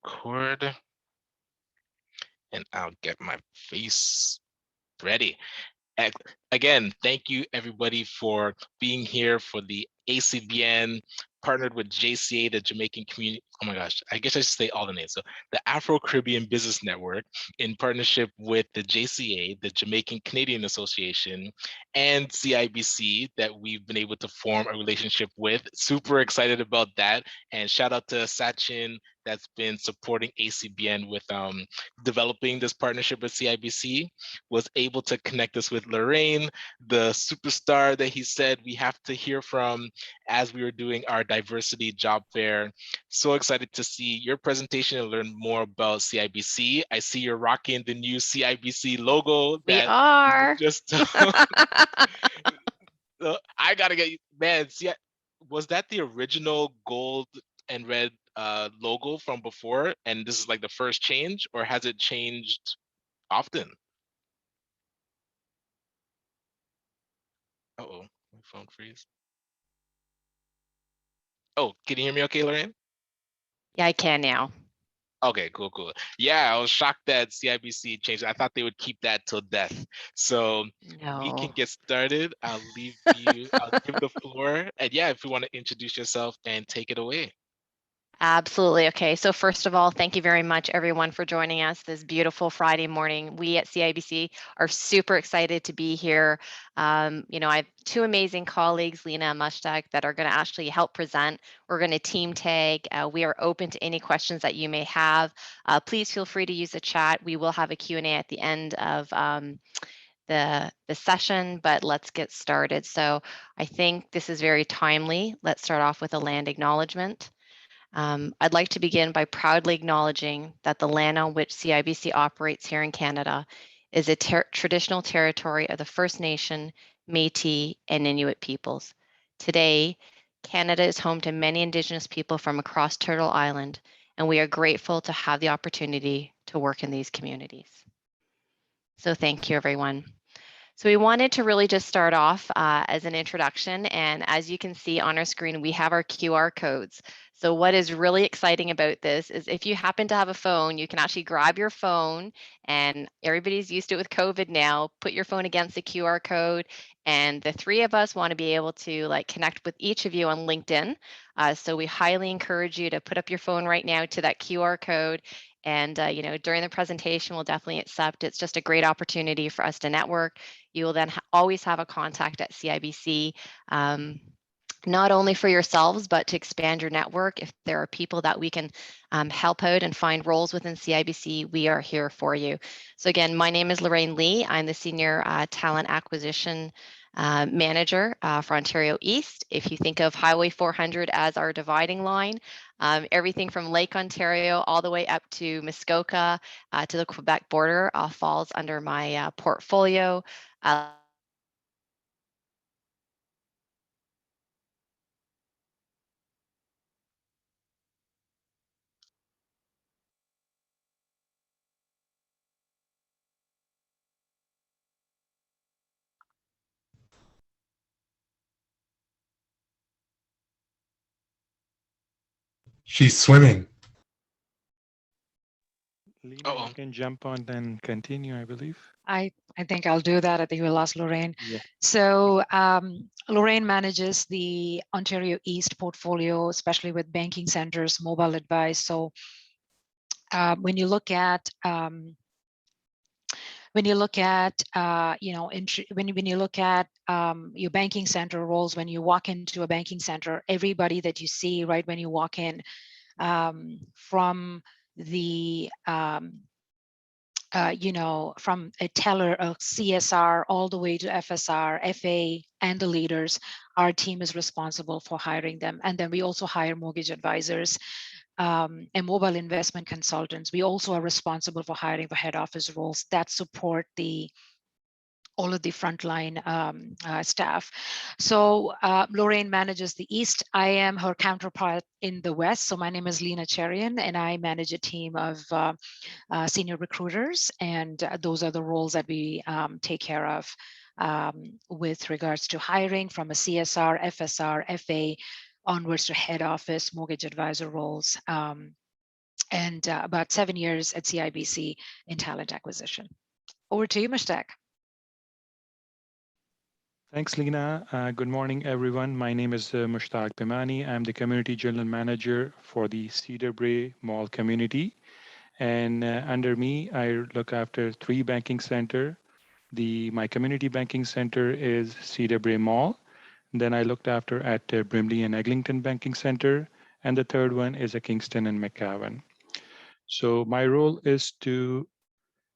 record, and I'll get my face ready. Again, thank you everybody for being here for the ACBN partnered with JCA, the Jamaican Community. Oh my gosh, I guess I should say all the names. So the Afro-Caribbean Business Network, in partnership with the JCA, the Jamaican Canadian Association, and CIBC, that we've been able to form a relationship with. Super excited about that. And shout out to Sachin, that's been supporting ACBN with developing this partnership with CIBC, was able to connect us with Lorraine, the superstar that he said we have to hear from as we were doing our diversity job fair. So excited to see your presentation and learn more about CIBC. I see you're rocking the new CIBC logo. We are. Just I gotta get you, man. See, was that the original gold and red logo from before, and this is like the first change, or has it changed often? Uh-oh, my phone freeze. Oh, can you hear me okay, Lorraine? Yeah, I can now. Okay, cool. Yeah, I was shocked that CIBC changed. I thought they would keep that till death. So we can get started. I'll give the floor. And yeah, if you want to introduce yourself and take it away. Absolutely. Okay. So first of all, thank you very much, everyone, for joining us this beautiful Friday morning. We at CIBC are super excited to be here. I have two amazing colleagues, Lena and Mushtaq, that are going to actually help present. We're going to team tag. We are open to any questions that you may have. Please feel free to use the chat. We will have a Q&A at the end of the session, but let's get started. So I think this is very timely. Let's start off with a land acknowledgement. I'd like to begin by proudly acknowledging that the land on which CIBC operates here in Canada is a traditional territory of the First Nation, Métis, and Inuit peoples. Today, Canada is home to many Indigenous people from across Turtle Island, and we are grateful to have the opportunity to work in these communities. So thank you, everyone. So we wanted to really just start off as an introduction, and as you can see on our screen, we have our QR codes. So what is really exciting about this is if you happen to have a phone, you can actually grab your phone, and everybody's used to it with COVID now, put your phone against the QR code, and the three of us want to be able to connect with each of you on LinkedIn. So we highly encourage you to put up your phone right now to that QR code. And, during the presentation, we'll definitely accept. It's just a great opportunity for us to network. You will then always have a contact at CIBC, not only for yourselves, but to expand your network. If there are people that we can help out and find roles within CIBC, we are here for you. So again, my name is Lorraine Lee. I'm the Senior Talent Acquisition Manager for Ontario East. If you think of Highway 400 as our dividing line, everything from Lake Ontario all the way up to Muskoka to the Quebec border falls under my portfolio. She's swimming. Lena, you can jump on and continue, I believe. I think I'll do that. I think we'll ask Lorraine. Yeah. So Lorraine manages the Ontario East portfolio, especially with banking centers, mobile advice. So when you look at when you look at your banking center roles, when you walk into a banking center, everybody that you see right when you walk in, from the from a teller, a CSR, all the way to FSR, FA, and the leaders, our team is responsible for hiring them. And then we also hire mortgage advisors and mobile investment consultants. We also are responsible for hiring for head office roles that support all of the frontline staff. So Lorraine manages the East. I am her counterpart in the West. So my name is Lena Cherian, and I manage a team of senior recruiters. And those are the roles that we take care of with regards to hiring from a CSR, FSR, FA, onwards to head office, mortgage advisor roles. and about 7 years at CIBC in talent acquisition. Over to you, Mushtaq. Thanks, Lena. Good morning, everyone. My name is Mushtaq Bimani. I'm the Community General Manager for the Cedar Brae Mall community. And under me, I look after 3 banking center. My community banking center is Cedar Brae Mall. Then I looked after at Brimley and Eglinton Banking Center. And the third one is at Kingston and McCavan. So my role is to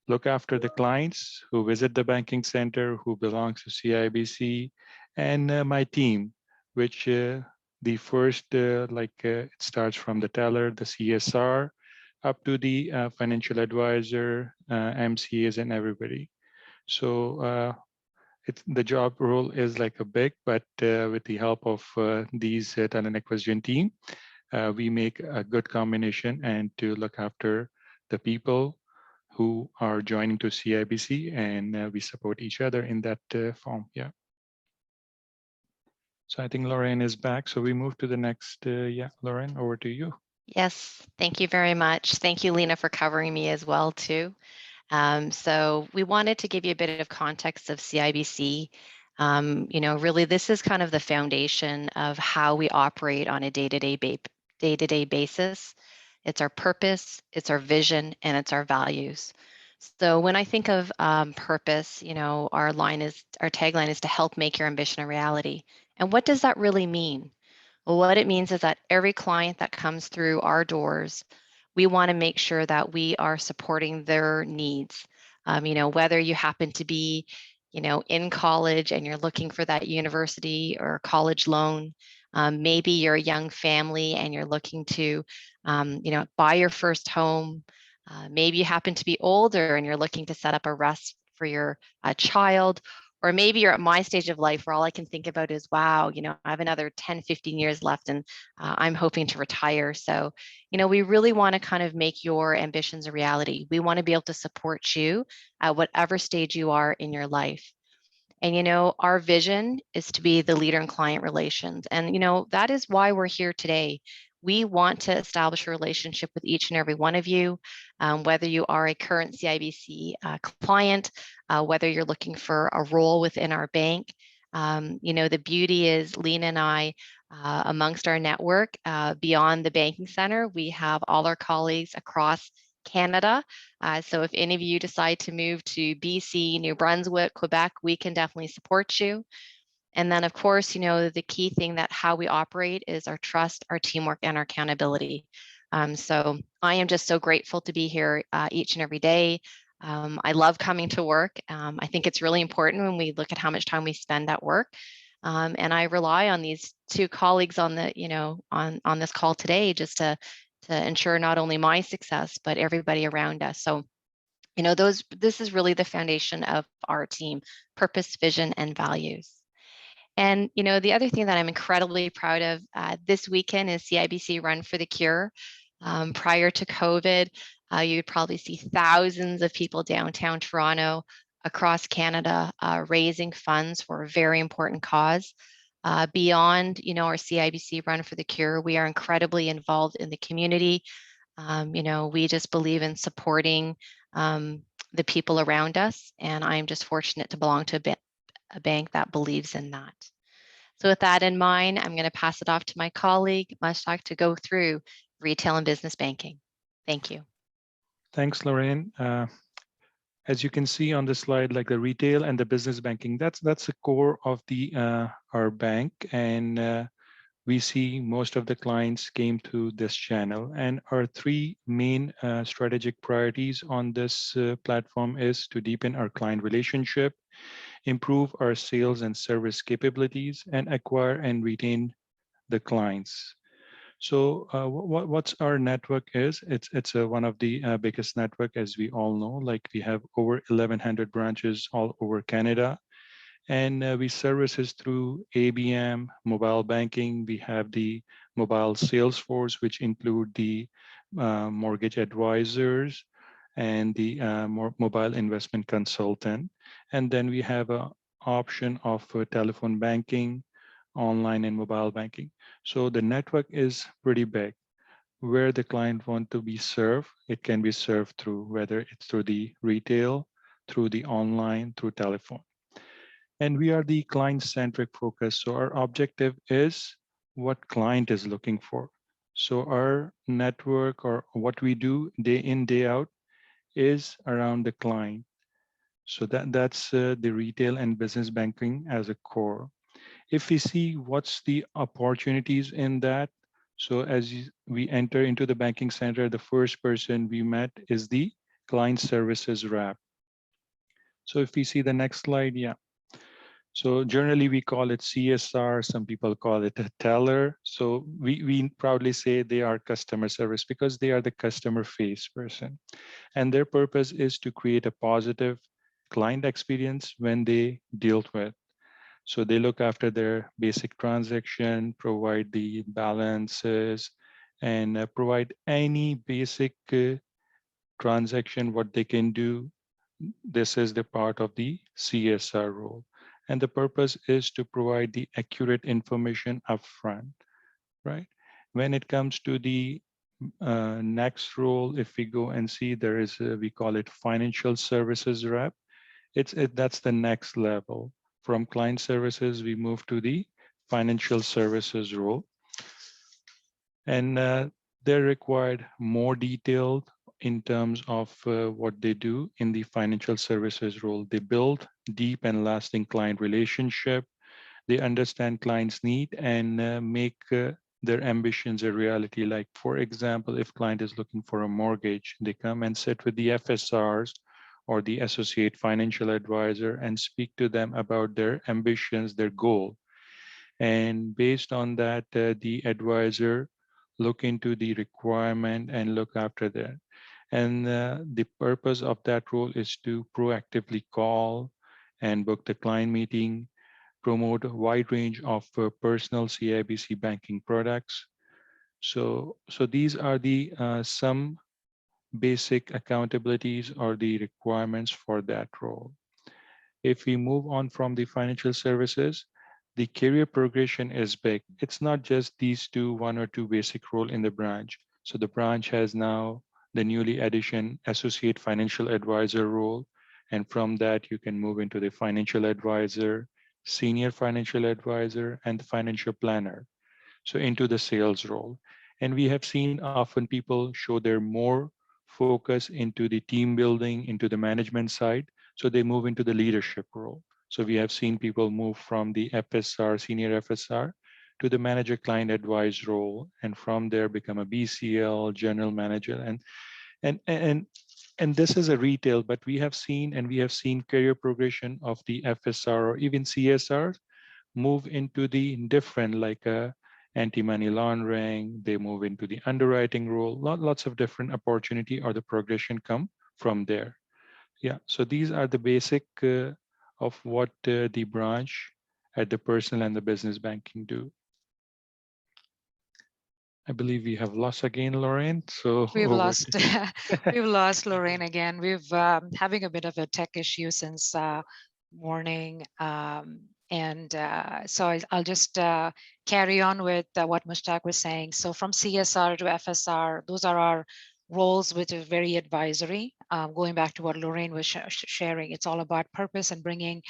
look after the clients who visit the banking center, who belongs to CIBC, and my team, which the first, it starts from the teller, the CSR, up to the financial advisor, MCAs, and everybody. So the job role is like a big, but with the help of these talent acquisition team, we make a good combination and to look after the people who are joining to CIBC, and we support each other in that form. Yeah. So I think Lorraine is back. So we move to the next. Yeah, Lorraine, over to you. Yes, thank you very much. Thank you, Lena, for covering me as well, too. So we wanted to give you a bit of context of CIBC. Really, this is kind of the foundation of how we operate on a day-to-day basis. It's our purpose, it's our vision, and it's our values. So when I think of purpose, our tagline is to help make your ambition a reality. And what does that really mean? Well, what it means is that every client that comes through our doors, we want to make sure that we are supporting their needs. Whether you happen to be, in college and you're looking for that university or college loan, maybe you're a young family and you're looking to, buy your first home. Maybe you happen to be older and you're looking to set up a rest for your child. Or maybe you're at my stage of life where all I can think about is, wow, I have another 10, 15 years left and I'm hoping to retire. So, we really want to kind of make your ambitions a reality. We want to be able to support you at whatever stage you are in your life. And, our vision is to be the leader in client relations. And, that is why we're here today. We want to establish a relationship with each and every one of you, whether you are a current CIBC client, whether you're looking for a role within our bank. The beauty is Lena and I, amongst our network, beyond the banking center, we have all our colleagues across Canada. So if any of you decide to move to BC, New Brunswick, Quebec, we can definitely support you. And then, of course, the key thing that how we operate is our trust, our teamwork, and our accountability. So I am just so grateful to be here each and every day. I love coming to work. I think it's really important when we look at how much time we spend at work. And I rely on these 2 colleagues on the, on this call today just to ensure not only my success, but everybody around us. So, this is really the foundation of our team: purpose, vision, and values. And, the other thing that I'm incredibly proud of this weekend is CIBC Run for the Cure. Prior to COVID, you'd probably see thousands of people downtown Toronto, across Canada, raising funds for a very important cause. Beyond, our CIBC Run for the Cure, we are incredibly involved in the community. We just believe in supporting the people around us, and I'm just fortunate to belong to a bank that believes in that. So with that in mind, I'm going to pass it off to my colleague, Mushtaq, to go through retail and business banking. Thank you. Thanks, Lorraine. As you can see on the slide, like the retail and the business banking, that's the core of our bank, and we see most of the clients came through this channel. And our 3 main strategic priorities on this platform is to deepen our client relationship, improve our sales and service capabilities, and acquire and retain the clients. So what's our network is? It's one of the biggest network, as we all know. Like we have over 1,100 branches all over Canada, and we services through ABM, mobile banking. We have the mobile sales force, which include the mortgage advisors and the mobile investment consultant. And then we have an option of telephone banking, online and mobile banking. So the network is pretty big. where the client want to be served. It can be served through, whether it's through the retail, through the online, through telephone. And we are the client-centric focus. So our objective is what client is looking for. So our network, or what we do day in, day out, is around the client. So that's the retail and business banking as a core. If we see what's the opportunities in that, so we enter into the banking center, the first person we met is the client services rep. So if we see the next slide, yeah. So generally we call it CSR, some people call it a teller. So we proudly say they are customer service because they are the customer face person. And their purpose is to create a positive client experience when they deal with. So they look after their basic transaction, provide the balances, and provide any basic transaction what they can do. This is the part of the CSR role. And the purpose is to provide the accurate information upfront, right? When it comes to the next role, if we go and see, there is we call it financial services rep. That's the next level. From client services, we move to the financial services role. And they're required more detailed in terms of what they do in the financial services role. They build deep and lasting client relationship. They understand clients' need and make their ambitions a reality. Like, for example, if client is looking for a mortgage, they come and sit with the FSRs or the associate financial advisor and speak to them about their ambitions, their goal. And based on that, the advisor look into the requirement and look after that. And the purpose of that role is to proactively call and book the client meeting, promote a wide range of personal CIBC banking products. So these are the some basic accountabilities or the requirements for that role. If we move on from the financial services, the career progression is big. It's not just these one or two basic role in the branch. So the branch has now the newly addition associate financial advisor role. And from that, you can move into the financial advisor, senior financial advisor, and the financial planner. So into the sales role. And we have seen often people show their more focus into the team building, into the management side. So they move into the leadership role. So we have seen people move from the FSR, senior FSR, to the manager client advice role, and from there become a BCL, general manager. And and and this is a retail, but we have seen career progression of the FSR or even CSR move into the different, like anti-money laundering. They move into the underwriting role. Lots of different opportunity or the progression come from there. Yeah, so these are the basic of what the branch at the personal and the business banking do. I believe we have lost again, Lorraine. So We've over lost we've lost Lorraine again. We've having a bit of a tech issue since morning. So I'll just carry on with what Mushtaq was saying. So from CSR to FSR, those are our roles, which is very advisory. Going back to what Lorraine was sharing, it's all about purpose and bringing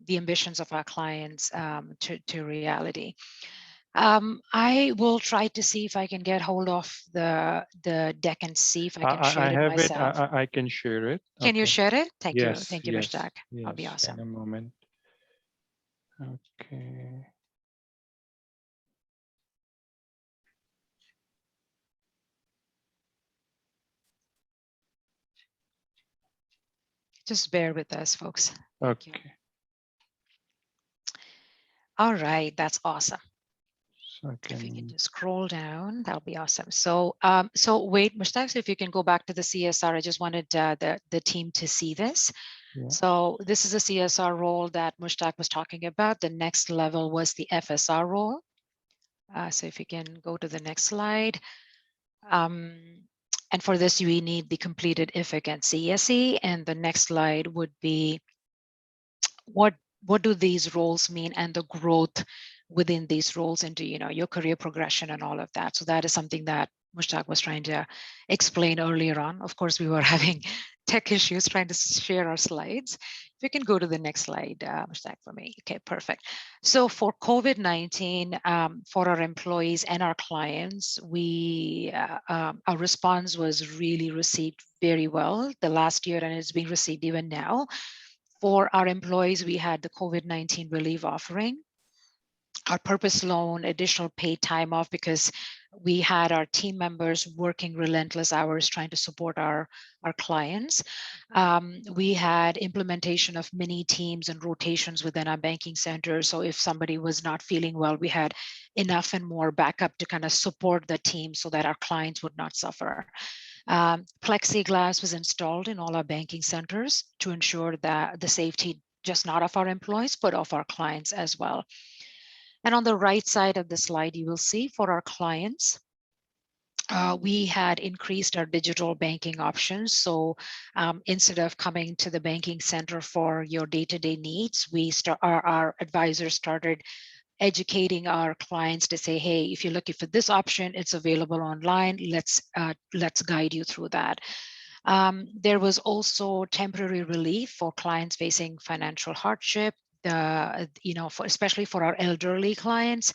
the ambitions of our clients to reality. I will try to see if I can get hold of the deck and see if I can share it have myself. I can share it. Can you share it? Thank you. Yes, Thank you, yes, Mushtaq. That'll be yes. awesome. In a moment. Okay. Just bear with us, folks. Thank you. Okay. All right, that's awesome. So if you can just scroll down, that'll be awesome. So, so wait, Mushtaq, so if you can go back to the CSR, I just wanted the team to see this. Yeah. So this is a CSR role that Mushtaq was talking about. The next level was the FSR role. So if you can go to the next slide. And for this, we need the completed IFIC and CSE. And the next slide would be what do these roles mean and the growth within these roles into, you know, your career progression and all of that. So that is something that Mushtaq was trying to explain earlier on. Of course, we were having tech issues trying to share our slides. If you can go to the next slide, Mushtaq, for me. Okay, perfect. So for COVID-19, for our employees and our clients, our response was really received very well the last year, and it's being received even now. For our employees, we had the COVID-19 relief offering, our purpose loan, additional paid time off, because we had our team members working relentless hours trying to support our clients. We had implementation of mini teams and rotations within our banking center. So if somebody was not feeling well, we had enough and more backup to kind of support the team so that our clients would not suffer. Plexiglass was installed in all our banking centers to ensure that the safety just not of our employees, but of our clients as well. And on the right side of the slide, you will see for our clients, we had increased our digital banking options. So instead of coming to the banking center for your day-to-day needs, our advisors started educating our clients to say, hey, if you're looking for this option, it's available online. Let's guide you through that. There was also temporary relief for clients facing financial hardship. Especially for our elderly clients,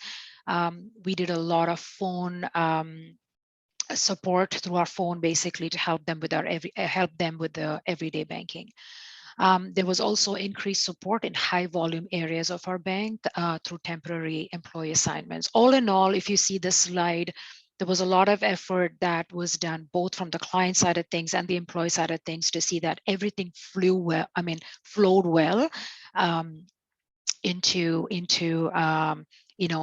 we did a lot of phone support through our phone, basically to help them with the everyday banking. There was also increased support in high volume areas of our bank through temporary employee assignments. All in all, if you see this slide, there was a lot of effort that was done both from the client side of things and the employee side of things to see that everything flowed well into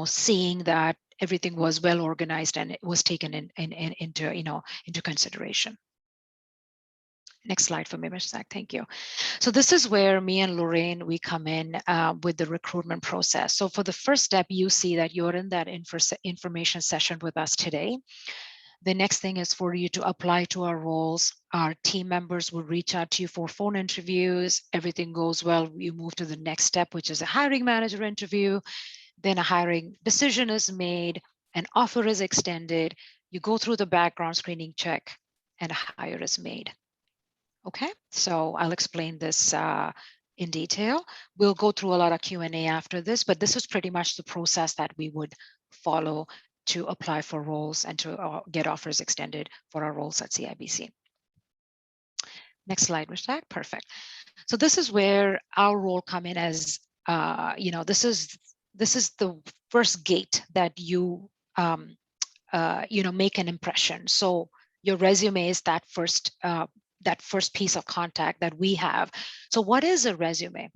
seeing that everything was well organized and it was taken into consideration. Next slide for me, Mushtaq. Thank you. So this is where me and Lorraine, we come in with the recruitment process. So for the first step, you see that you're in that information session with us today. The next thing is for you to apply to our roles. Our team members will reach out to you for phone interviews. Everything goes well, you move to the next step, which is a hiring manager interview. Then a hiring decision is made, an offer is extended. You go through the background screening check and a hire is made. Okay, so I'll explain this in detail. We'll go through a lot of Q&A after this, but this is pretty much the process that we would follow to apply for roles and to get offers extended for our roles at CIBC. Next slide, Mushtaq. Perfect. So this is where our role come in as, this is the first gate that you, make an impression. So your resume is that first piece of contact that we have. So what is a resume?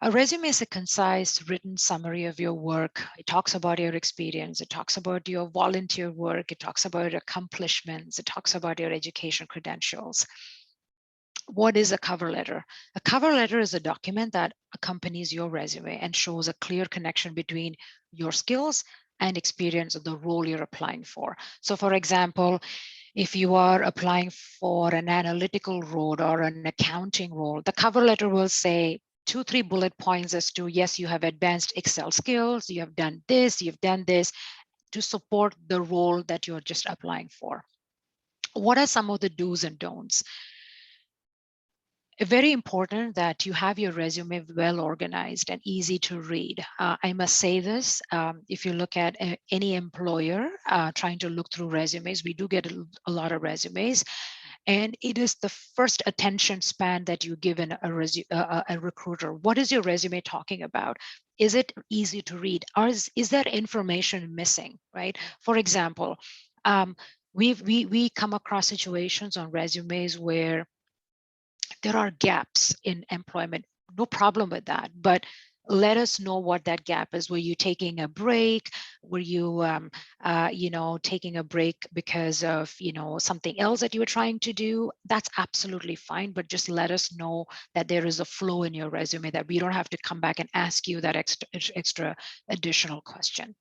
A resume is a concise written summary of your work. It talks about your experience. It talks about your volunteer work. It talks about your accomplishments. It talks about your education credentials. What is a cover letter? A cover letter is a document that accompanies your resume and shows a clear connection between your skills and experience of the role you're applying for. So for example, if you are applying for an analytical role or an accounting role, the cover letter will say 2-3 bullet points as to, yes, you have advanced Excel skills, you have done this, you've done this to support the role that you're just applying for. What are some of the do's and don'ts? Very important that you have your resume well organized and easy to read. I must say this, if you look at any employer trying to look through resumes, we do get a lot of resumes, and it is the first attention span that you give in a recruiter. What is your resume talking about? Is it easy to read? Or is there information missing, right? For example, we come across situations on resumes where there are gaps in employment. No problem with that, but let us know what that gap is. Were you taking a break? Were you, taking a break because of, something else that you were trying to do? That's absolutely fine, but just let us know that there is a flow in your resume, that we don't have to come back and ask you that extra additional question.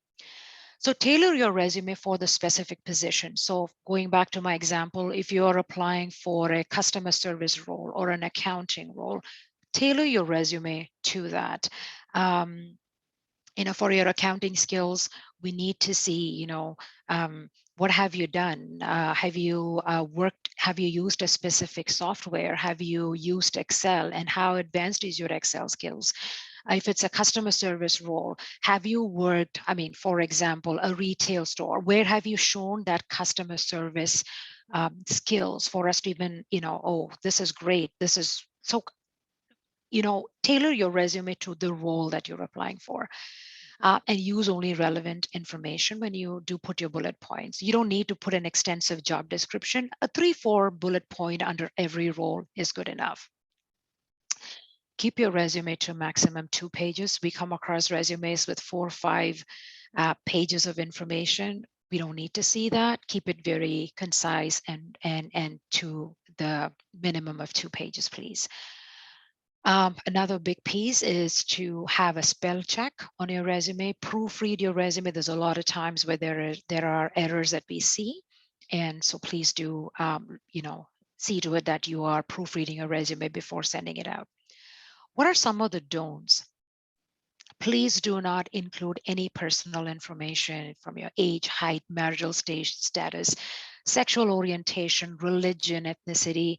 So tailor your resume for the specific position. So going back to my example, if you're applying for a customer service role or an accounting role, tailor your resume to that. For your accounting skills, we need to see, What have you done? Have you have you used a specific software? Have you used Excel, and how advanced is your Excel skills? If it's a customer service role, have you worked, I mean, for example, a retail store, where have you shown that customer service skills for us to even, oh, this is great. This is so, tailor your resume to the role that you're applying for. And use only relevant information when you do put your bullet points. You don't need to put an extensive job description. A 3-4 bullet point under every role is good enough. Keep your resume to maximum 2 pages. We come across resumes with 4 or 5 pages of information. We don't need to see that. Keep it very concise and to the minimum of 2 pages, please. Another big piece is to have a spell check on your resume. Proofread your resume. There's a lot of times where there are errors that we see, and so please do see to it that you are proofreading your resume before sending it out. What are some of the don'ts? Please do not include any personal information from your age, height, marital status, sexual orientation, religion, ethnicity.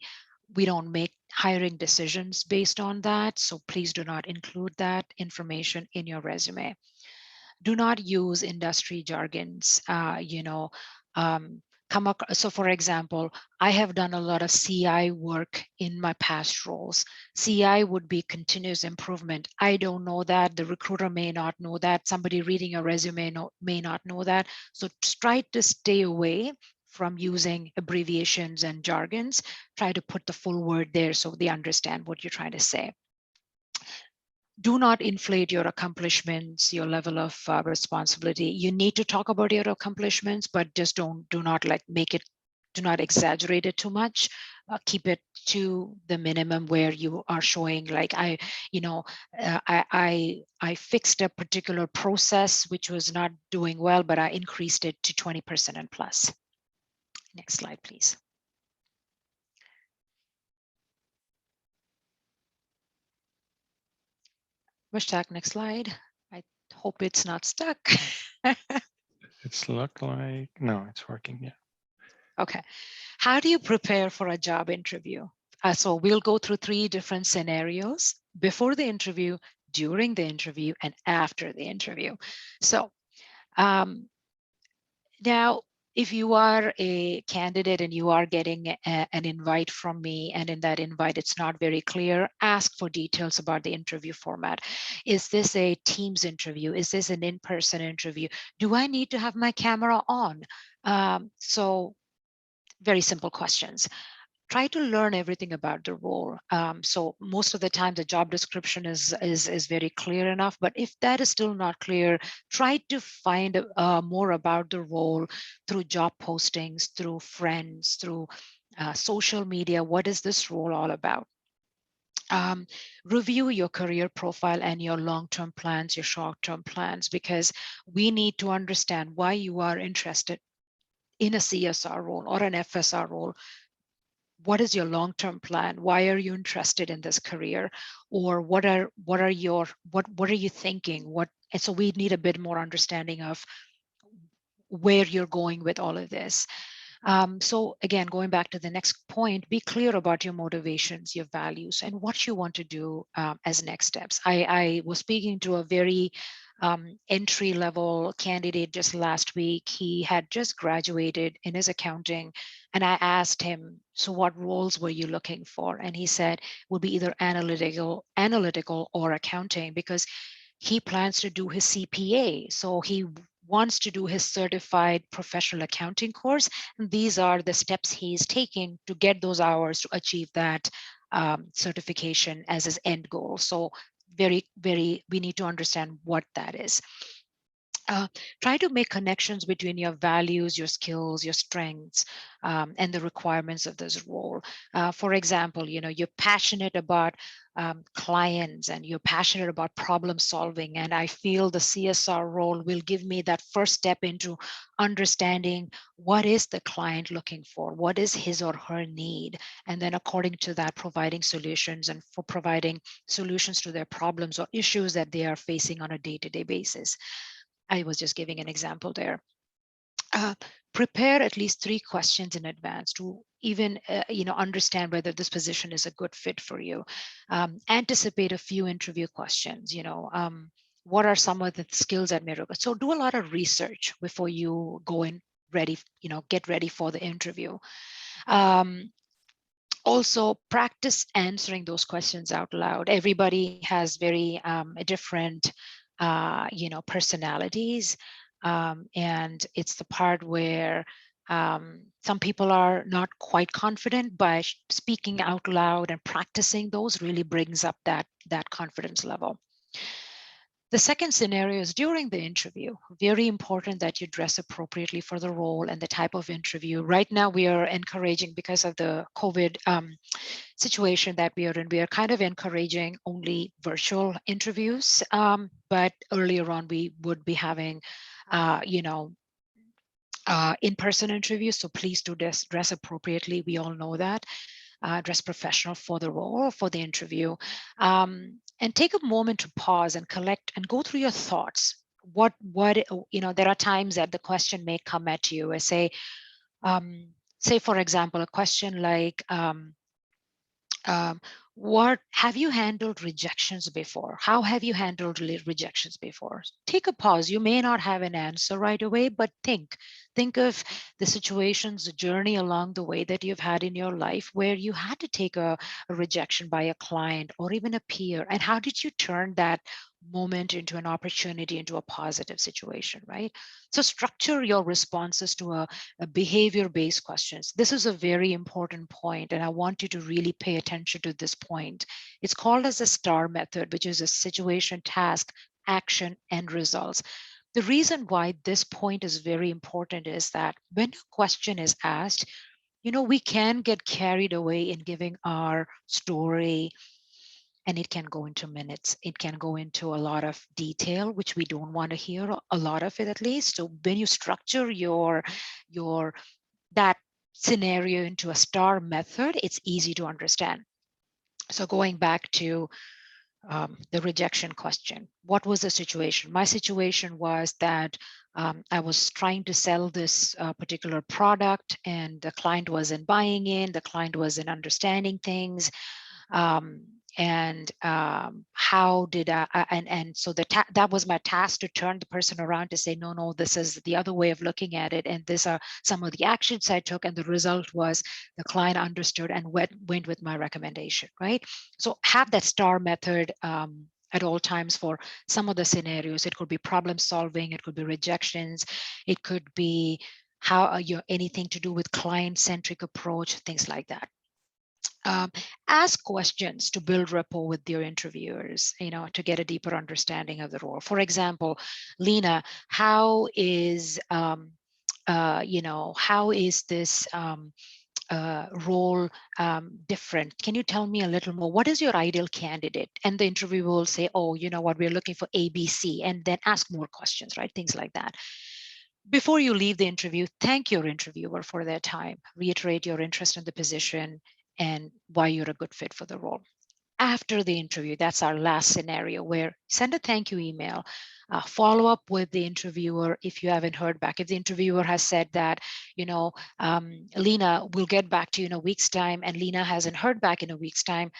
We don't make hiring decisions based on that, so please do not include that information in your resume. Do not use industry jargons. So for example, I have done a lot of CI work in my past roles. CI would be continuous improvement. I don't know that. The recruiter may not know that. Somebody reading a resume may not know that. So try to stay away from using abbreviations and jargons. Try to put the full word there so they understand what you're trying to say. Do not inflate your accomplishments, your level of responsibility. You need to talk about your accomplishments, but just do not exaggerate it too much. Keep it to the minimum where you are showing like I fixed a particular process which was not doing well, but I increased it to 20% and plus. Next slide, please. Mushtaq, next slide. I hope it's not stuck. It's look like, no, it's working, yeah. Okay. How do you prepare for a job interview? So we'll go through 3 different scenarios: before the interview, during the interview, and after the interview. So now, if you are a candidate and you are getting an invite from me, and in that invite it's not very clear, ask for details about the interview format. Is this a Teams interview? Is this an in-person interview? Do I need to have my camera on? So very simple questions. Try to learn everything about the role. So most of the time the job description is very clear enough, but if that is still not clear, try to find more about the role through job postings, through friends, through social media. What is this role all about? Review your career profile and your long-term plans, your short-term plans, because we need to understand why you are interested in a CSR role or an FSR role. What is your long-term plan? Why are you interested in this career? Or what are you thinking? And so we need a bit more understanding of where you're going with all of this. So again, going back to the next point, be clear about your motivations, your values, and what you want to do as next steps. I was speaking to a very entry-level candidate just last week. He had just graduated in his accounting, and I asked him, so what roles were you looking for? And he said would be either analytical or accounting, because he plans to do his CPA. So he wants to do his certified professional accounting course. And these are the steps he's taking to get those hours to achieve that certification as his end goal. So we need to understand what that is. Try to make connections between your values, your skills, your strengths, and the requirements of this role. For example, you're passionate about clients and you're passionate about problem solving. And I feel the CSR role will give me that first step into understanding what is the client looking for, what is his or her need, and then according to that, providing solutions and for providing solutions to their problems or issues that they are facing on a day-to-day basis. I was just giving an example there. prepare at least 3 questions in advance to even understand whether this position is a good fit for you. Anticipate a few interview questions. What are some of the skills that may require? So do a lot of research before you go in ready, get ready for the interview. Also practice answering those questions out loud. Everybody has very different personalities, and it's the part where some people are not quite confident, but speaking out loud and practicing those really brings up that confidence level. The second scenario is during the interview. Very important that you dress appropriately for the role and the type of interview. Right now, we are encouraging, because of the COVID situation that we are in, we are kind of encouraging only virtual interviews. But earlier on, we would be having, in-person interviews. So please do dress appropriately. We all know that. Dress professional for the role, for the interview, and take a moment to pause and collect and go through your thoughts. What there are times that the question may come at you and say, for example, a question like, what have you handled rejections before? How have you handled rejections before? Take a pause. You may not have an answer right away, but think of the situations, the journey along the way that you've had in your life where you had to take a rejection by a client or even a peer. And how did you turn that moment into an opportunity, into a positive situation, right? So structure your responses to a behavior-based questions. This is a very important point, and I want you to really pay attention to this point. It's called as a STAR method, which is a situation, task, action, and results. The reason why this point is very important is that when a question is asked, we can get carried away in giving our story, and it can go into minutes. It can go into a lot of detail, which we don't want to hear, a lot of it at least. So when you structure that scenario into a STAR method, it's easy to understand. So going back to the rejection question, what was the situation? My situation was that I was trying to sell this particular product, and the client wasn't buying in, the client wasn't understanding things. How did I, and so that was my task, to turn the person around to say, no, this is the other way of looking at it, and these are some of the actions I took, and the result was the client understood and went with my recommendation, right? So have that STAR method at all times for some of the scenarios. It could be problem solving, it could be rejections, it could be anything to do with client-centric approach, things like that. Ask questions to build rapport with your interviewers, to get a deeper understanding of the role. For example, Lena, how is this role different? Can you tell me a little more? What is your ideal candidate? And the interviewer will say, oh, you know what, we're looking for ABC, and then ask more questions, right? Things like that. Before you leave the interview, thank your interviewer for their time. Reiterate your interest in the position and why you're a good fit for the role. After the interview, that's our last scenario, where send a thank you email, follow up with the interviewer if you haven't heard back. If the interviewer has said that, Lena, we'll get back to you in a week's time, and Lena hasn't heard back in a week's time,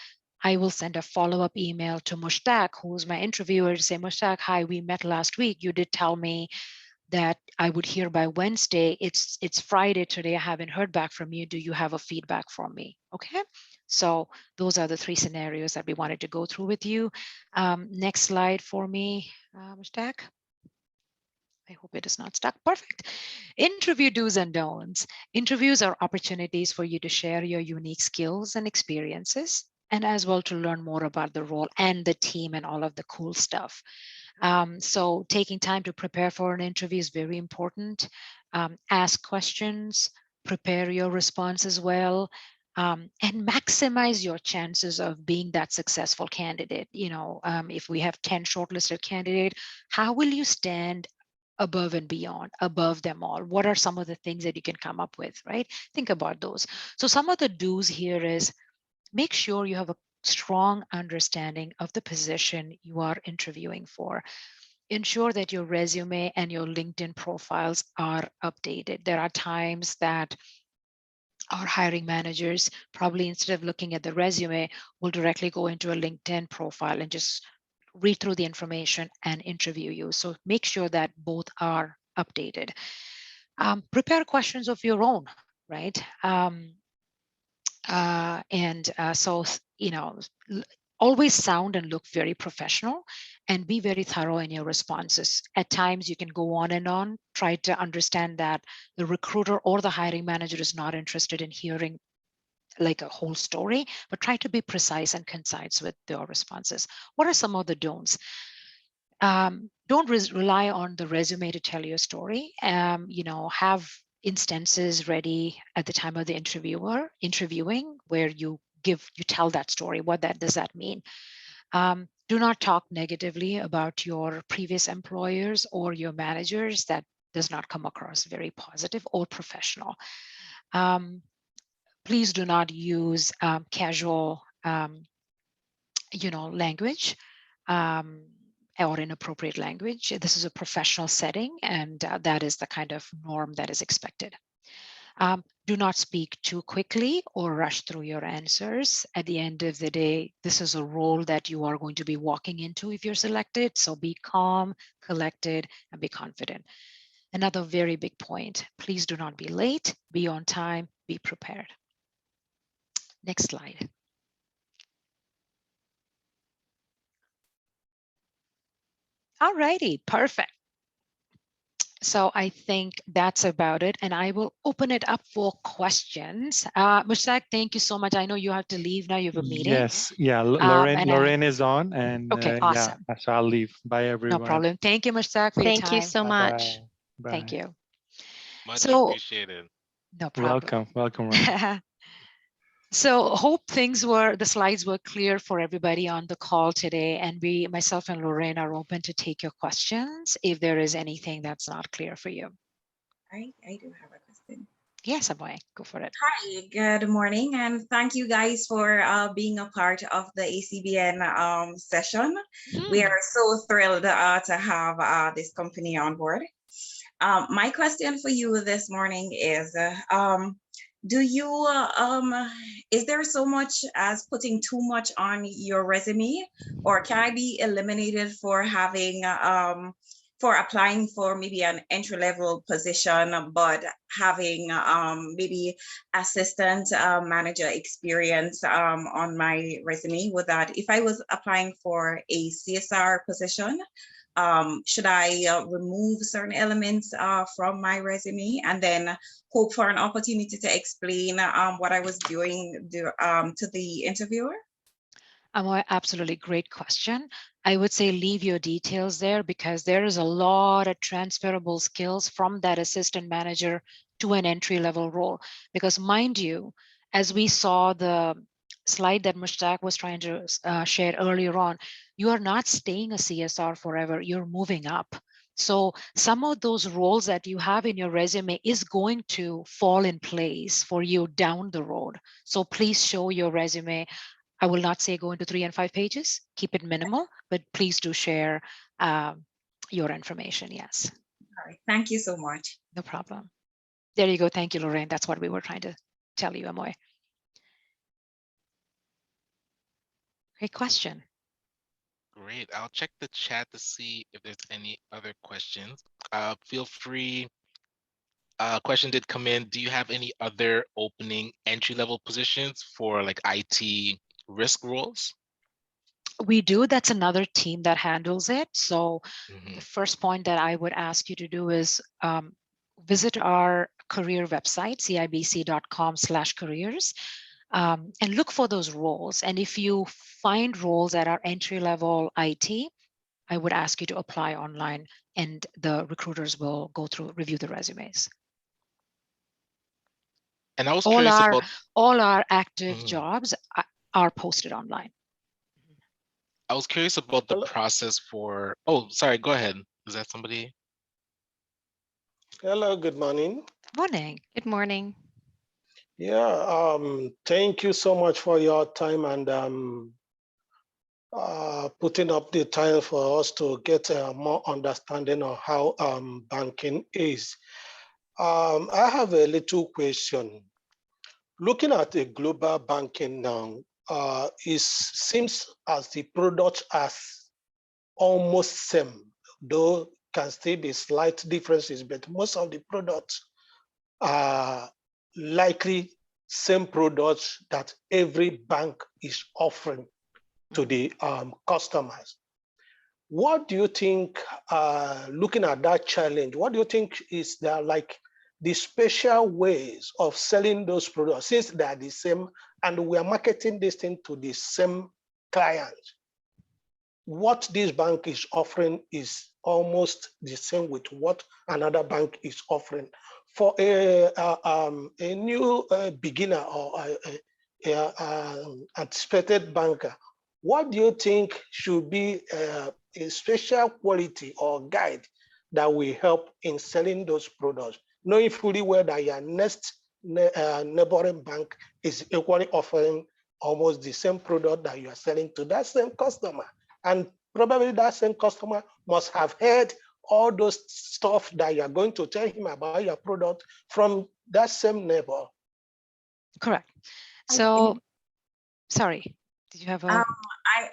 I will send a follow-up email to Mushtaq, who's my interviewer, to say, Mushtaq, hi, we met last week. You did tell me that I would hear by Wednesday. It's Friday today. I haven't heard back from you. Do you have a feedback from me? Okay. So those are the 3 scenarios that we wanted to go through with you. Next slide for me, Mushtaq. I hope it is not stuck. Perfect. Interview do's and don'ts. Interviews are opportunities for you to share your unique skills and experiences, and as well to learn more about the role and the team and all of the cool stuff. So taking time to prepare for an interview is very important. Ask questions, prepare your response as well, and maximize your chances of being that successful candidate. If we have 10 shortlisted candidates, how will you stand above and beyond, above them all? What are some of the things that you can come up with, right? Think about those. So some of the do's here is make sure you have a strong understanding of the position you are interviewing for. ensure that your resume and your LinkedIn profiles are updated. There are times that our hiring managers probably, instead of looking at the resume, will directly go into a LinkedIn profile and just read through the information and interview you. So make sure that both are updated. Prepare questions of your own, right? So, always sound and look very professional and be very thorough in your responses. At times you can go on and on, try to understand that the recruiter or the hiring manager is not interested in hearing like a whole story, but try to be precise and concise with your responses. What are some of the don'ts? Don't rely on the resume to tell your story. Have instances ready at the time of the interviewing where you tell that story. What does that mean? Do not talk negatively about your previous employers or your managers. That does not come across very positive or professional. Please do not use casual, language or inappropriate language. This is a professional setting, and that is the kind of norm that is expected. Do not speak too quickly or rush through your answers. At the end of the day, this is a role that you are going to be walking into if you're selected. So be calm, collected, and be confident. Another very big point, please do not be late, be on time, be prepared. Next slide. All righty, perfect. So I think that's about it, and I will open it up for questions. Mushtaq, thank you so much. I know you have to leave now. You have a meeting. Yes, yeah. Lorraine is on, and okay, awesome. Yeah, so I'll leave. Bye, everyone. No problem. Thank you, Mushtaq, for your time. Thank you so much. Bye. Thank you. Much appreciated. No problem. Welcome. So hope the slides were clear for everybody on the call today, and myself and Lorraine are open to take your questions if there is anything that's not clear for you. I do have a question. Yes, Amoy, go for it. Hi, good morning, and thank you guys for being a part of the ACBN session. We are so thrilled to have this company on board. My question for you this morning is, is there so much as putting too much on your resume, or can I be eliminated for having for applying for maybe an entry-level position, but having maybe assistant manager experience on my resume? Would that, if I was applying for a CSR position, should I remove certain elements from my resume and then hope for an opportunity to explain what I was doing to the interviewer? Absolutely great question. I would say leave your details there, because there is a lot of transferable skills from that assistant manager to an entry-level role. Because mind you, as we saw the slide that Mushtaq was trying to share earlier on, you are not staying a CSR forever, you're moving up. So some of those roles that you have in your resume is going to fall in place for you down the road. So please show your resume. I will not say go into 3 and 5 pages, keep it minimal, but please do share your information, yes. All right, thank you so much. No problem. There you go, thank you, Lorraine. That's what we were trying to tell you, Amoy. Great question. Great, I'll check the chat to see if there's any other questions. Feel free. Question did come in. Do you have any other opening entry-level positions for like IT risk roles? We do. That's another team that handles it. So the first point that I would ask you to do is visit our career website, cibc.com/careers, and look for those roles. And if you find roles that are entry-level IT, I would ask you to apply online, and the recruiters will go through, review the resumes. And I was curious about all our active jobs are posted online. I was curious about the process for, oh, sorry, go ahead. Is that somebody? Hello, good morning. Morning. Good morning. Yeah, thank you so much for your time and putting up the time for us to get more understanding on how banking is. I have a little question. Looking at a global banking now, it seems as the products are almost same, though can still be slight differences, but most of the products are likely same products that every bank is offering to the customers. What do you think, looking at that challenge, what do you think is there like the special ways of selling those products since they are the same and we are marketing this thing to the same client? What this bank is offering is almost the same with what another bank is offering. For a new beginner or anticipated banker, what do you think should be a special quality or guide that will help in selling those products, knowing fully well that your next neighboring bank is equally offering almost the same product that you are selling to that same customer? And probably that same customer must have heard all those stuff that you are going to tell him about your product from that same neighbor. Correct. So, sorry, did you have a?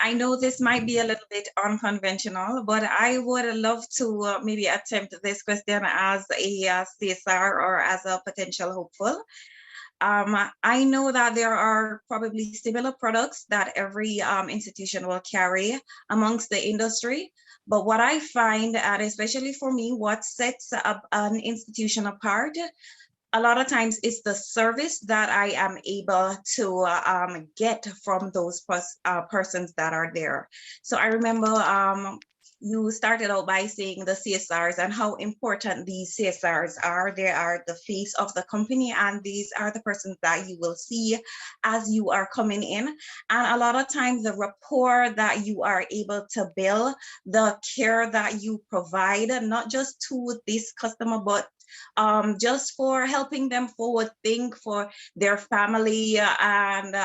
I know this might be a little bit unconventional, but I would love to maybe attempt this question as a CSR or as a potential hopeful. I know that there are probably similar products that every institution will carry amongst the industry. But what I find, and especially for me, what sets up an institution apart, a lot of times it's the service that I am able to get from those persons that are there. So I remember you started out by saying the CSRs and how important these CSRs are. They are the face of the company, and these are the persons that you will see as you are coming in. And a lot of times the rapport that you are able to build, the care that you provide, not just to this customer, but just for helping them forward think for their family, and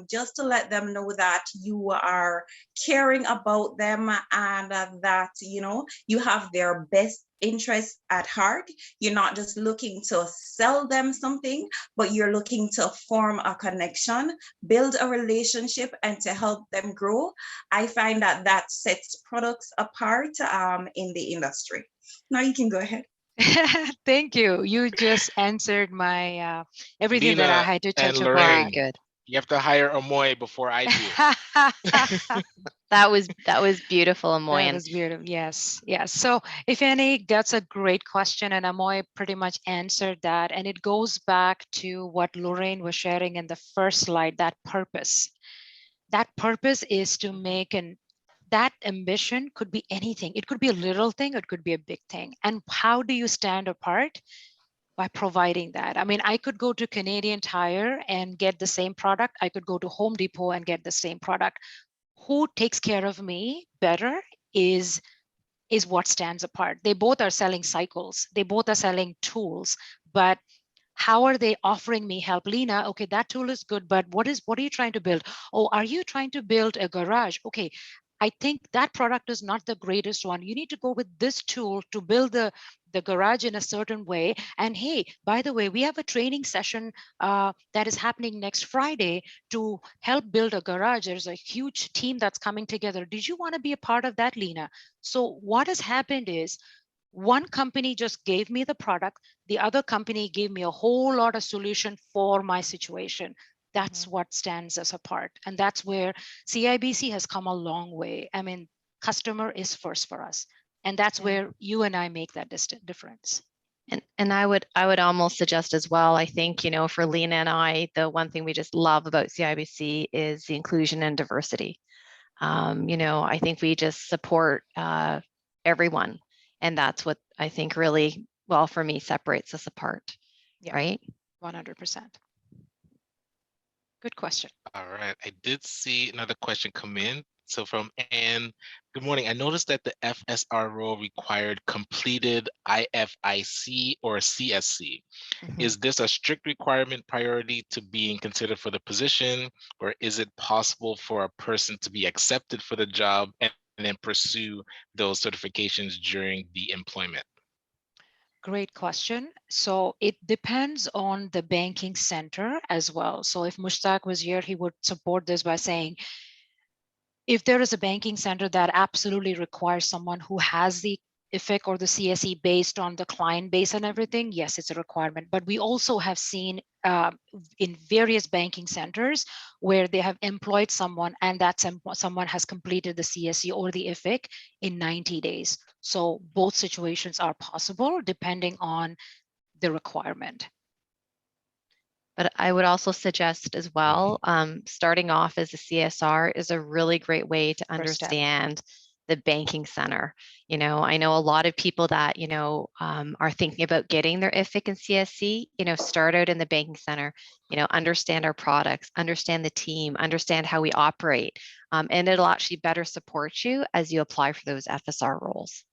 just to let them know that you are caring about them, and that you have their best interest at heart. You're not just looking to sell them something, but you're looking to form a connection, build a relationship, and to help them grow. I find that that sets products apart in the industry. Now you can go ahead. Thank you. You just answered my everything that I Lena had to touch and upon. Lorraine, Good. you have to hire Amoy before I do. That was beautiful, Amoy. That was beautiful. Yes, yes. So if any, that's a great question, and Amoy pretty much answered that. And it goes back to what Lorraine was sharing in the first slide, that purpose. That purpose is to make that ambition could be anything. It could be a little thing, it could be a big thing. And how do you stand apart? By providing that. I mean, I could go to Canadian Tire and get the same product. I could go to Home Depot and get the same product. Who takes care of me better is what stands apart. They both are selling cycles. They both are selling tools, but how are they offering me help? Lena, okay, that tool is good, but what are you trying to build? Oh, are you trying to build a garage? Okay, I think that product is not the greatest one. You need to go with this tool to build the garage in a certain way. And hey, by the way, we have a training session that is happening next Friday to help build a garage. There's a huge team that's coming together. Did you want to be a part of that, Lena? So what has happened is, one company just gave me the product, the other company gave me a whole lot of solution for my situation. That's what stands us apart. And that's where CIBC has come a long way. I mean, customer is first for us. And that's where you and I make that difference. And I would almost suggest as well, I think, for Lena and I, the one thing we just love about CIBC is the inclusion and diversity. I think we just support everyone. And that's what I think really, well, for me, separates us apart, right? 100%. Good question. All right, I did see another question come in. So from Anne, good morning. I noticed that the FSR role required completed IFIC or CSC. Is this a strict requirement priority to being considered for the position, or is it possible for a person to be accepted for the job and then pursue those certifications during the employment? Great question. So it depends on the banking center as well. So if Mushtaq was here, he would support this by saying, if there is a banking center that absolutely requires someone who has the IFIC or the CSE based on the client base and everything, yes, it's a requirement. But we also have seen in various banking centers where they have employed someone and that someone has completed the CSE or the IFIC in 90 days. So both situations are possible depending on the requirement. But I would also suggest as well, starting off as a CSR is a really great way to understand the banking center. You know, I know a lot of people that, you know, are thinking about getting their IFIC and CSC, you know, start out in the banking center, you know, understand our products, understand the team, understand how we operate, and it'll actually better support you as you apply for those FSR roles.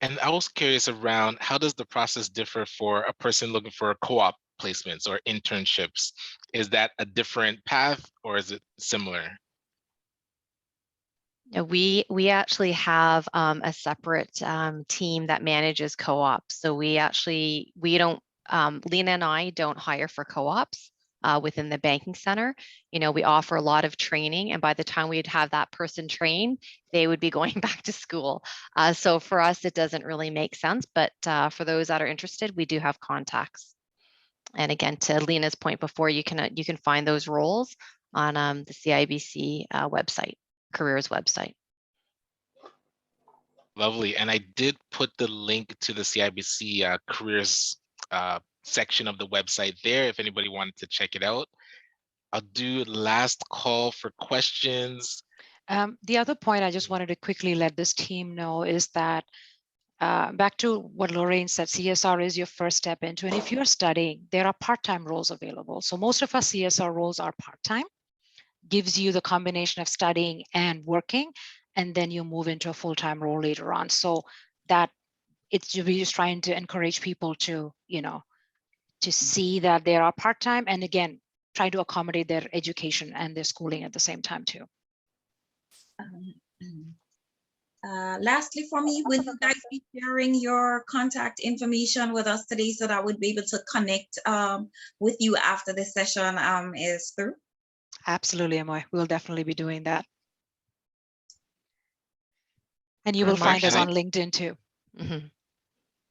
And I was curious around, how does the process differ for a person looking for co-op placements or internships? Is that a different path or is it similar? We actually have a separate team that manages co-ops. So we don't, Lena and I don't hire for co-ops within the banking center. You know, we offer a lot of training, and by the time we'd have that person trained, they would be going back to school. So for us, it doesn't really make sense, but for those that are interested, we do have contacts. And again, to Lena's point before, you can find those roles on the CIBC website, careers website. Lovely. And I did put the link to the CIBC careers section of the website there if anybody wanted to check it out. I'll do last call for questions. The other point I just wanted to quickly let this team know is that back to what Lorraine said, CSR is your first step into, and if you're studying, there are part-time roles available. So most of our CSR roles are part-time, gives you the combination of studying and working, and then you move into a full-time role later on. So that we're just trying to encourage people to, you know, to see that there are part-time, and again, try to accommodate their education and their schooling at the same time too. Lastly, for me, will you guys be sharing your contact information with us today so that we'd be able to connect with you after this session is through? Absolutely, Amoy. We'll definitely be doing that. And you will find us on LinkedIn too. Mm-hmm.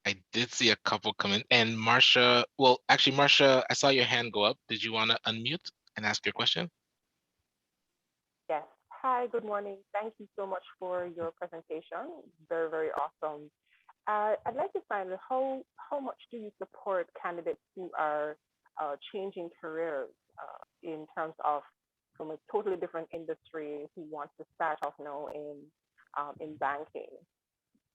I did see a couple come in. And Marsha, well, actually, Marsha, I saw your hand go up. Did you want to unmute and ask your question? Yes. Hi, good morning. Thank you so much for your presentation. Very, very awesome. I'd like to find out how much do you support candidates who are changing careers in terms of from a totally different industry who wants to start off now in banking?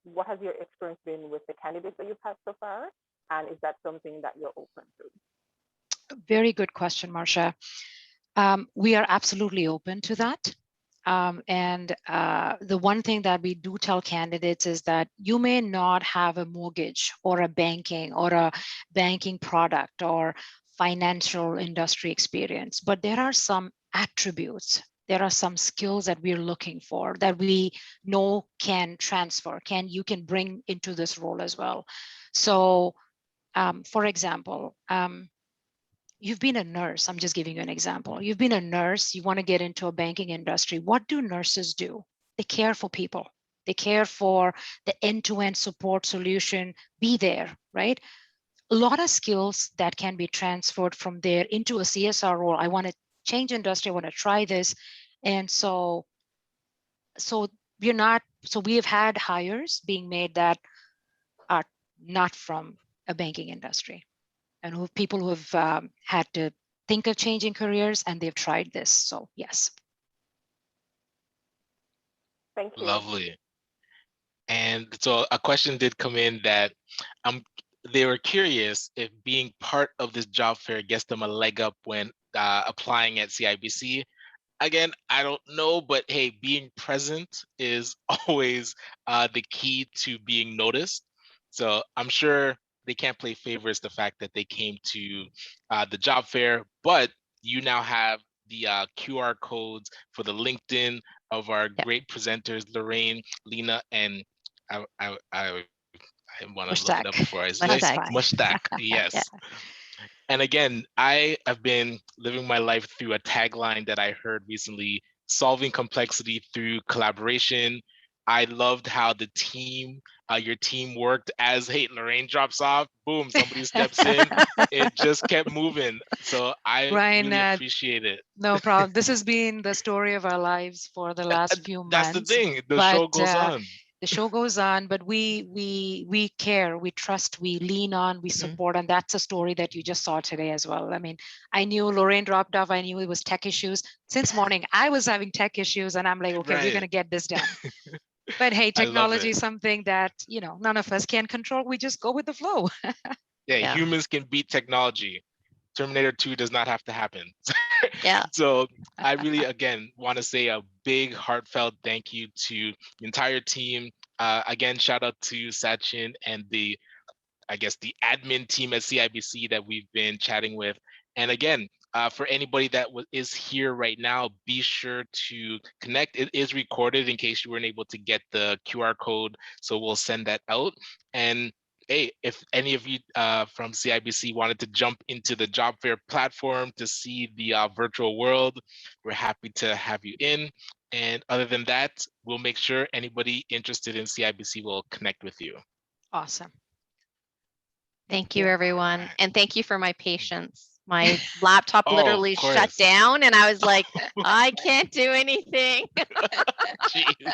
What has your experience been with the candidates that you've had so far? And is that something that you're open to? Very good question, Marsha. We are absolutely open to that. And the one thing that we do tell candidates is that you may not have a mortgage or a banking product or financial industry experience, but there are some attributes, there are some skills that we're looking for that we know can transfer, you can bring into this role as well. So for example, you've been a nurse. I'm just giving you an example. You've been a nurse, you want to get into a banking industry. What do nurses do? They care for people. They care for the end-to-end support solution, be there, right? A lot of skills that can be transferred from there into a CSR role. I want to change industry, I want to try this. And so we have had hires being made that are not from a banking industry, and people who have had to think of changing careers and they've tried this. So yes. Thank you. Lovely. And so a question did come in that they were curious if being part of this job fair gets them a leg up when applying at CIBC. Again, I don't know, but hey, being present is always the key to being noticed. So I'm sure they can't play favorites the fact that they came to the job fair, but you now have the QR codes for the LinkedIn of our Yeah. great presenters, Lorraine, Lena, and I want to look it up Mushtaq. before I say That's Mushtaq. fine. Mushtaq. Yeah. Yes. And again, I have been living my life through a tagline that I heard recently: solving complexity through collaboration. I loved how the team, your team worked as, hey, Lorraine drops off, boom, somebody steps in. It just kept moving. So I Ryan, really appreciate it. no problem. This has been the story of our lives for the last few That's the months. thing. The But show goes on. the show goes on, but we care, we trust, we lean on, we support, and that's a story that you just saw today as well. I mean, I knew Lorraine dropped off. I knew it was tech issues. Since morning, I was having tech issues, and I'm like, okay, we're Right. gonna get this done. But hey, I love technology it. is something that none of us can control. We just go with the flow. Yeah, Yeah. humans can beat technology. Terminator 2 does not have to happen. Yeah. So I really, again, want to say a big heartfelt thank you to the entire team. Again, shout out to Sachin and the admin team at CIBC that we've been chatting with. And again, for anybody that is here right now, be sure to connect. It is recorded in case you weren't able to get the QR code. So we'll send that out. And hey, if any of you from CIBC wanted to jump into the job fair platform to see the virtual world, we're happy to have you in. And other than that, we'll make sure anybody interested in CIBC will connect with you. Awesome. Thank you, everyone. Alright. And thank you for my patience. My laptop Oh, literally of shut course. down and I was like, I can't do anything. Jeez.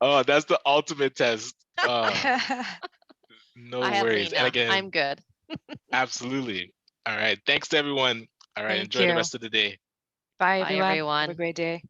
Oh, that's the ultimate test. No I have worries. And Lena. again, I'm good. absolutely. All right. Thanks to everyone. All right. Thank Enjoy the you. rest of the day. Bye, Bye, everyone. Have a everyone. great day.